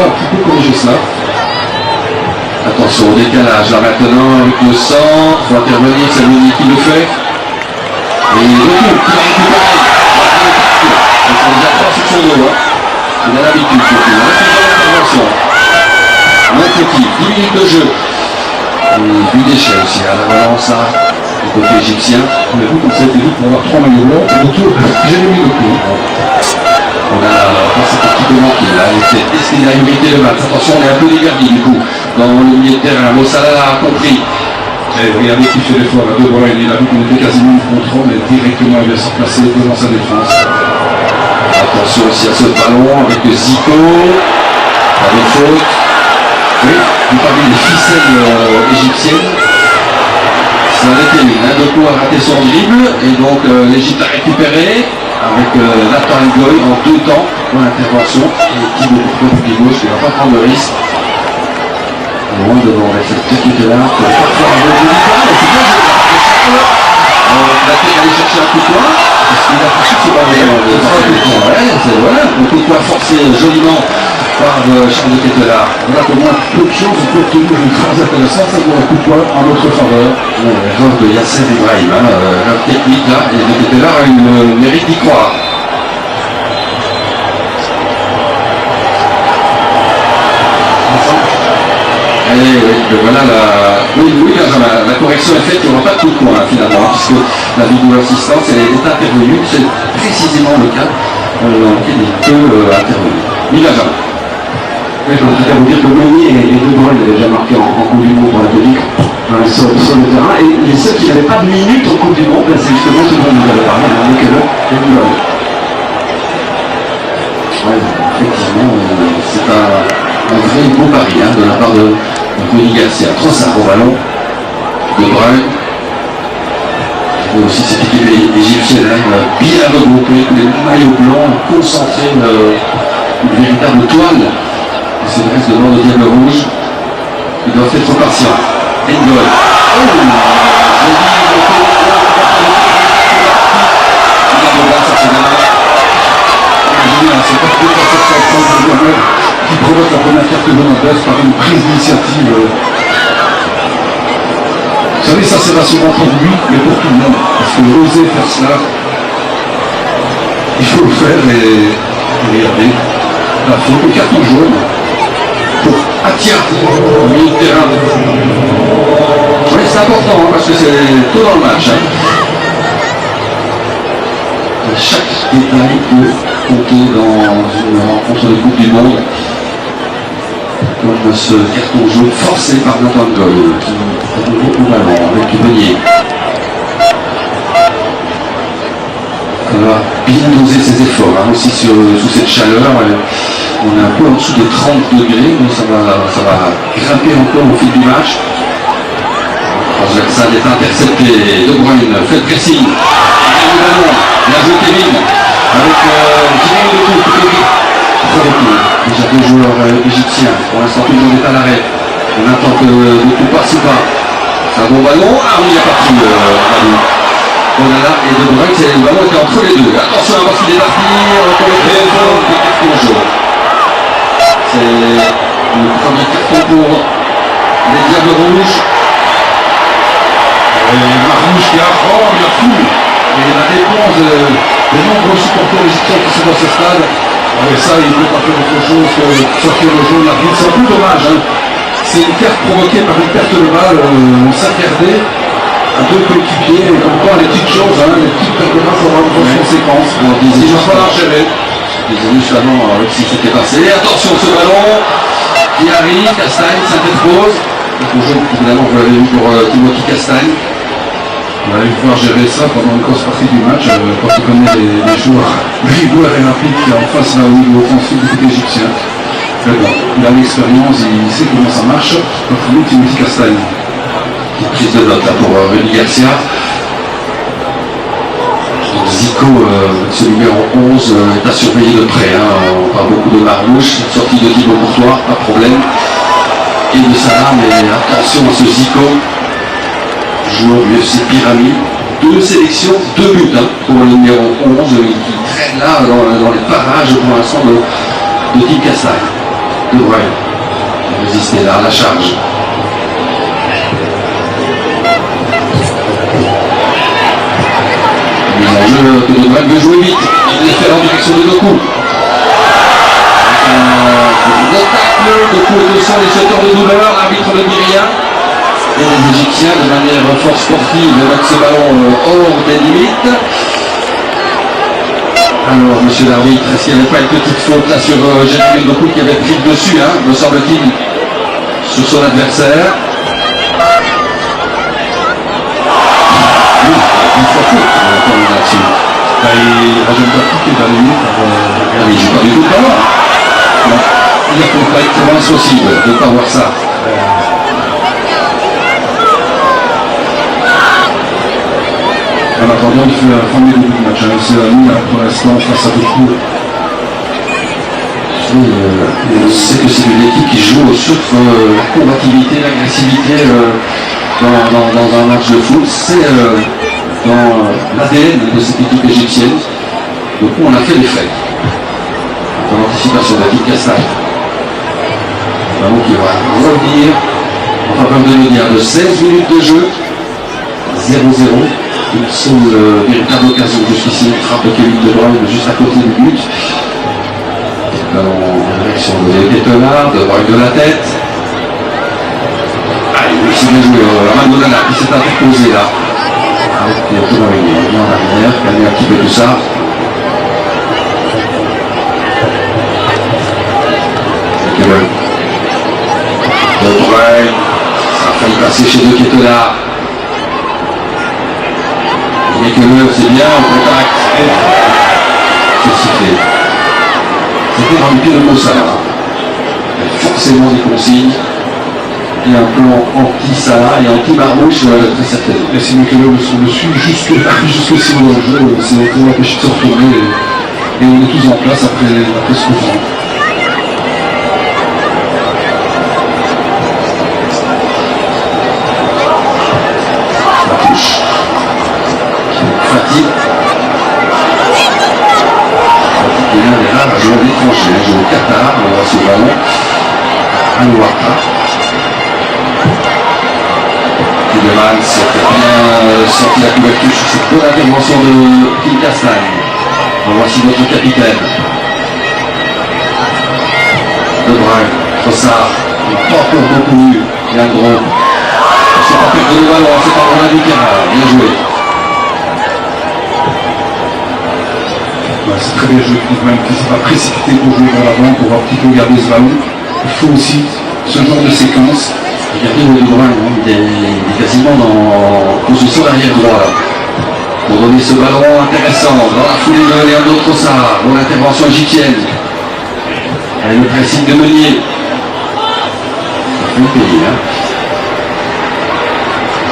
un petit peu corriger cela. Attention au décalage là maintenant avec le centre, il faut intervenir, c'est Louis qui le fait. Et le retour qui va récupérer. Ils sont déjà 3 sur son dos. Il a l'habitude surtout. Là, c'est une bonne intervention. Un petit, 10 minutes de jeu. Et but d'échec aussi à la balance là, du côté égyptien. Mais vous, comme ça a été vite pour avoir 3 maillots blancs, autour, j'ai mis le coup. On a passé un petit peu manqué là, il était destiné à imiter le match. Attention, on est un peu dégarni du coup dans le milieu de terrain. Mossala a compris. Et regardez qui fait l'effort là, De Bruyne, il a vu qu'on était quasiment en contrôle et directement il va se placer devant sa défense. Attention aussi à ce ballon avec Zico. Pas de faute. Oui, vous parlez des ficelles égyptiennes. Ça en était une, hein. De coup a raté son dribble et donc l'Égypte a récupéré avec Nathan Ngoy en 2 temps pour l'intervention. Et Thibaut Courtois pour pied gauche qui ne va pas prendre le risque. Loin devant récepteur qui était là, pour parfois un bon délicat, mais c'est bien joué. Il a peut-être aller chercher un coup de poing, parce qu'il a touché ce ballon. Voilà, un coup de poing forcé joliment par Charles de Ketelaar. Voilà comment peu de choses ont pu obtenir une phrase intéressante, ça pour un coup de poing en notre faveur. L'erreur de Yasser Ibrahim, la technique là, et de Ketelaar a eu le mérite d'y croire. Voilà la correction est faite, il n'y aura pas de coup de poing finalement, puisque la vidéo assistance est intervenue, c'est précisément le cas dans lequel il peut intervenir. Benjamin. Je voudrais vous dire que Meunier et De Bruyne avaient déjà marqué en Coupe du Monde pour la Belgique sur le terrain, et les seuls qui n'avaient pas de minutes en Coupe du Monde, c'est justement ceux dont vous avez parlé, Mekele et De Bruyne. Ouais, effectivement, c'est un vrai beau pari de la part de Rudy Garcia. Trossard au ballon. De Bruyne. Et aussi cette équipe égyptienne bien regroupée, les maillots blancs, concentrés, une véritable toile. Et c'est le reste devant le diable rouge. Ils doivent être patients. Ngoy. C'est pas plus à 730 qui provoque la première carte de Hernandez par une prise d'initiative. Vous savez, ça c'est rassurant pour lui, mais pour tout le monde. Parce que oser faire cela, il faut le faire et regardez. La faute, le carton jaune pour Atia au milieu de terrain. Oui, c'est important parce que c'est tôt dans le match. Chaque détail peut compter dans une rencontre de Coupe du Monde, comme ce carton jaune forcé par Nathan Ngoy qui a nouveau au ballon avec Meunier. On va bien doser ses efforts aussi sous cette chaleur. On est un peu en dessous des 30 degrés, mais ça va grimper encore au fil du match. Transversal est intercepté. De Bruyne fait le pressing. Bien joué Kevin avec 10 minutes de tour, tout est vite. Déjà 2 joueurs égyptiens, pour l'instant tout le monde est à l'arrêt. On attend que le tout passe ou pas. C'est un bon ballon. Ah oui, il a pas pris ballon. Onana et De Bruyne, le ballon était entre les deux. Attention à voir s'il est parti pour le téléphone du carton jaune. C'est le premier carton pour les Diables Rouges. Et Marmouche qui a tout. Et la réponse des nombreux supporters égyptiens qui sont dans ce stade, avec ça, il ne peut pas faire autre chose que sortir le jaune l'arbitre. C'est un peu dommage. C'est une carte provoquée par une perte de balle, on s'est regardé à 2 coéquipiers, et comme quoi les petites choses, les petites pertes de balle, il faut avoir de grosses conséquences. Il va falloir gérer. Désolé, juste avant, si c'était passé. Attention, ce ballon qui arrive, Castagne s'interpose. Le jaune, évidemment, vous l'avez vu pour Timothy Castagne. On va pouvoir gérer ça pendant une grosse partie du match, quand on connaît les joueurs rigoureux et rapides qui en face là au niveau offensif du côté égyptien. Mais bon, il a l'expérience, il sait comment ça marche. Notre ami Timothy Castagne. Prise de note là pour Rudy Garcia. Zico, ce numéro 11, est à surveiller de près. On parle beaucoup de Marmouche, sortie de Thibaut Courtois, pas de problème. Et de Salah, mais attention à ce Zico. Joueur du FC Pyramide, 2 sélections, 2 buts pour le numéro 11 qui traîne là dans les parages pour l'instant de Tim Castagne. De Bruyne. Résister là à la charge. L'enjeu que De Bruyne veut jouer vite. Il les fait en direction de Doku. Le tacle, Doku est au sol, les sauteurs de douleur, l'arbitre ne dit rien. Et les Égyptiens, de manière fort sportive, mettent ce ballon hors des limites. Alors, monsieur l'arbitre, est-ce qu'il n'y avait pas une petite faute là sur Jérémy Doku qui avait pris le dessus, hein, me semble-t-il, sur son adversaire? Oui, il faut faute là-dessus. Il rajoute pas tout qui est dans les minutes. Il ne joue pas du tout le ballon. Il est complètement impossible de ne pas voir ça. En attendant, il fait un premier début de match. C'est à nous, pour l'instant, face à beaucoup. C'est que c'est une équipe qui joue sur la combativité, l'agressivité dans un match de foot. C'est dans l'ADN de cette équipe égyptienne. Donc on a fait les faits. Dans l'anticipation de David Castagne. Ballon qui va revenir en faveur de l'Odia de 16 minutes de jeu. 0-0. Une seule véritable occasion jusqu'ici, une frappe de Kevin De Bruyne juste à côté du but. Ballon en direction de Guettelard, De Bruyne de la tête. Ah, il s'est bien joué, Ramadonana qui s'est interposé là. Avec Thomas Régnier en arrière, calmer un petit peu tout ça. De Bruyne, ça a failli passer chez De Guettelard. Mais que c'est bien au contact. C'est sifflé. C'était dans le pied de Mossala. Forcément des consignes. Et un plan anti-Salah et anti-Marmouche très certainement. Et c'est Mikelov sur dessus, jusque 6 mois dans le jeu, c'est pour empêcher de se retourner. Et on est tous en place après ce coup franc. La touche. Fatigue. Fatigue est l'un des rares à jouer à l'étranger. Il joue au Qatar, on va ce ballon. À Ouaka. Tillemans qui a bien sorti la couverture sur cette bonne intervention de Kim Castagne. Voici notre capitaine. De Bruyne, Trossard, il n'a pas encore beaucoup vu. Leandro. C'est pas perdu le ballon, c'est pas pour la Nicara. Bien joué. C'est très bien joué, même qui ne s'est pas précipité pour jouer vers l'avant, pour un petit peu garder ce ballon. Il faut aussi ce genre de séquence. Regardez le De Bruyne, il est quasiment en position arrière droit là. Pour donner ce ballon intéressant dans la foulée de Leandro Trossard, pour l'intervention égyptienne. Avec le pressing de Meunier. Il faut le payer, hein.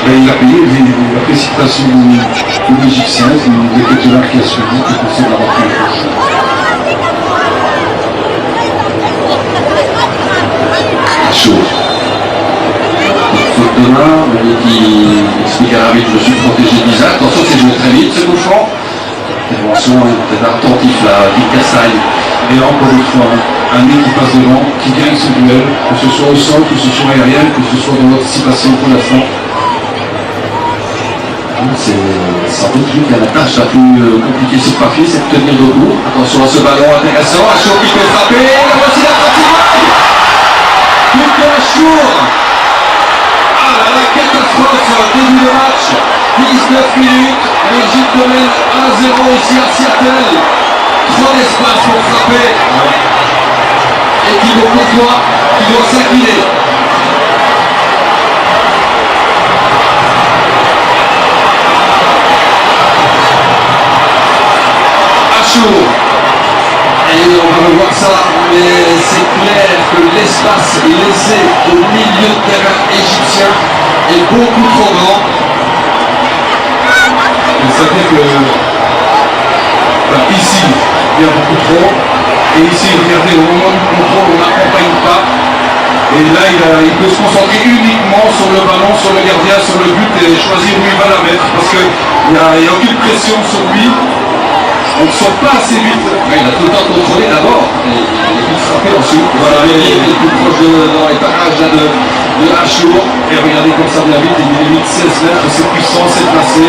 Et il a payé la précipitation de l'Égyptien, de Guettelard qui a suivi, qui concerne la marque en touche. Chaud. Faute de main, Meunier qui explique à l'arbitre, je suis protégé d'Isaac. Attention, c'est joué très vite ce coup franc. Intervention peut-être attentif là, Kim Castagne. Et encore une fois, un nez qui passe devant, qui gagne ce duel, que ce soit au sol, que ce soit aérien, que ce soit dans l'anticipation pour l'instant. C'est sans doute lui qui a la tâche la plus compliquée sur papier, c'est de tenir debout. Attention à ce ballon intéressant, Achour qui peut frapper, la voici la tentative. But de Achour. Ah là là, catastrophe, début de match, 19 minutes, l'Égypte mène 1-0 ici à Seattle. Trop d'espace pour frapper. Et Thibaut Courtois qui doit s'incliner. Et on va revoir ça, mais c'est clair que l'espace laissé au milieu de terrain égyptien est beaucoup trop grand. Et ça fait que ici, il y a beaucoup trop. Et ici, regardez, au moment du contrôle, on n'accompagne pas. Et là, il peut se concentrer uniquement sur le ballon, sur le gardien, sur le but et choisir où il va la mettre. Parce qu'il n'y a aucune pression sur lui. on ne sort pas assez vite. Ouais, il a tout le temps contrôlé d'abord, et il est vite frappé ensuite. Voilà, il est plus proche dans les parages là, de Achour. Et regardez comme ça vient vite, il limite 16 mètres, c'est puissant, c'est placé.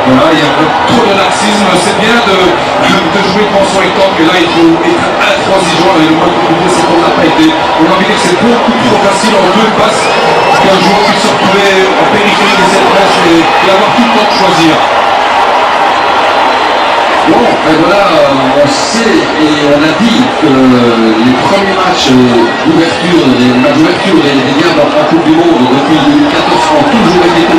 Voilà, il y a trop de laxisme. C'est bien de jouer devant son rectangle, mais là il faut être intransigeant. Et le moins compliqué, c'est qu'on n'a pas été. On a envie de dire que c'est beaucoup trop facile en deux passes qu'un joueur puisse se retrouver en périphérie des adresses et avoir tout le temps de choisir. Bon, ben voilà, on sait et on a dit que les premiers matchs d'ouverture, les matchs d'ouverture des Diables en Coupe du Monde depuis 2014 ont toujours été compliqués.